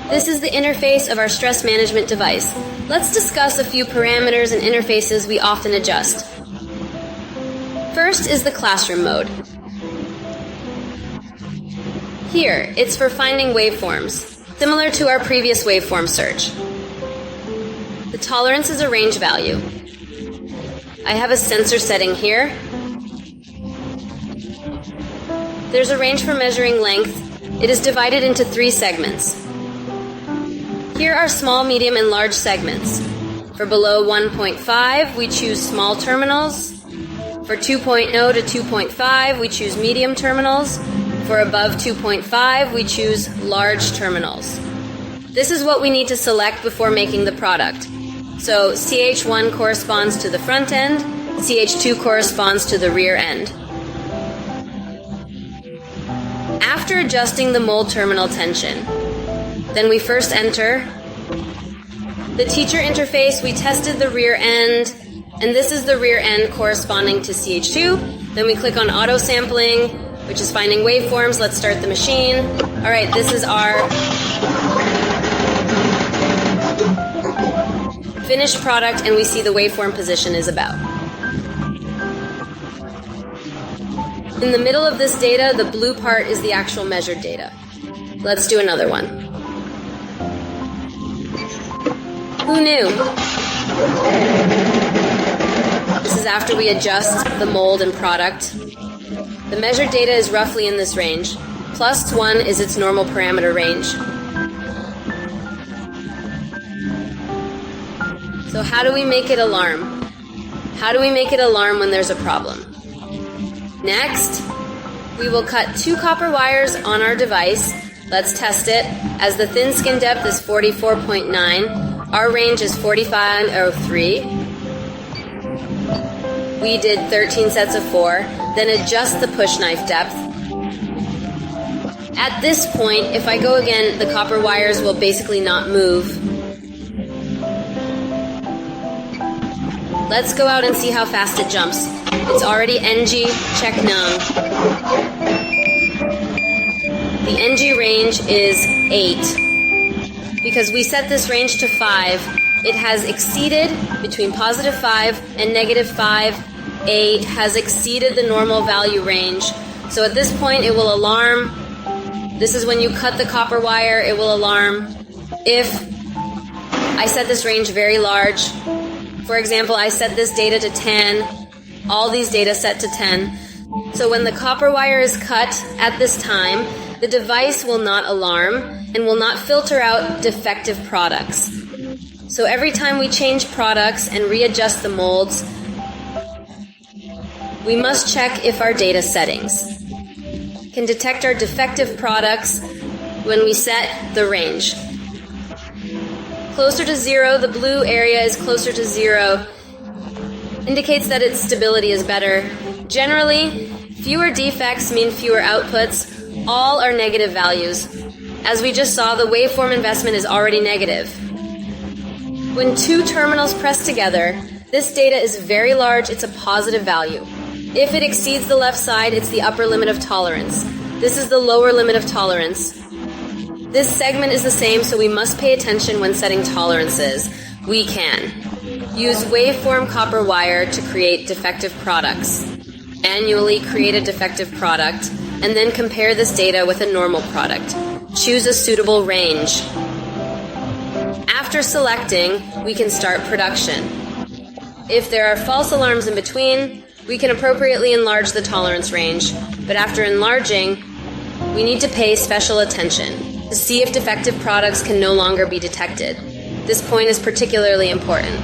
This is the interface of our stress management device. Let's discuss a few parameters and interfaces we often adjust. First is the classroom mode. Here, it's for finding waveforms, similar to our previous waveform search. The tolerance is a range value. I have a sensor setting here. There's a range for measuring length. It is divided into 3 segments. Here are small, medium, and large segments. For below 1.5, we choose small terminals. For 2.0 to 2.5, we choose medium terminals. For above 2.5, we choose large terminals. This is what we need to select before making the product. So CH1 corresponds to the front end, CH2 corresponds to the rear end. After adjusting the mold terminal tension, then we first enter the teacher interface. We tested the rear end, and this is the rear end corresponding to CH2. Then we click on auto sampling, which is finding waveforms. Let's start the machine. All right, this is our finished product, and we see the waveform position is about. In the middle of this data, the blue part is the actual measured data. Let's do another one. Who knew? This is after we adjust the mold and product. The measured data is roughly in this range. +1 is its normal parameter range. So how do we make it alarm? How do we make it alarm when there's a problem? Next, we will cut 2 copper wires on our device. Let's test it. As the thin skin depth is 44.9, our range is 4503. We did 13 sets of 4, then adjust the push knife depth. At this point, if I go again, the copper wires will basically not move. Let's go out and see how fast it jumps. It's already NG, check known. The NG range is 8. Because we set this range to 5, it has exceeded between +5 and -5. 8 has exceeded the normal value range. So at this point, it will alarm. This is when you cut the copper wire, it will alarm. If I set this range very large, for example, I set this data to 10, all these data set to 10. So when the copper wire is cut at this time, the device will not alarm and will not filter out defective products. So every time we change products and readjust the molds, we must check if our data settings can detect our defective products when we set the range. Closer to 0, the blue area is closer to 0, indicates that its stability is better. Generally, fewer defects mean fewer outputs. All are negative values. As we just saw, the waveform investment is already negative. When 2 terminals press together, this data is very large, it's a positive value. If it exceeds the left side, it's the upper limit of tolerance. This is the lower limit of tolerance. This segment is the same, so we must pay attention when setting tolerances. We can use waveform copper wire to create defective products. Manually create a defective product, and then compare this data with a normal product. Choose a suitable range. After selecting, we can start production. If there are false alarms in between, we can appropriately enlarge the tolerance range, but after enlarging, we need to pay special attention to see if defective products can no longer be detected. This point is particularly important.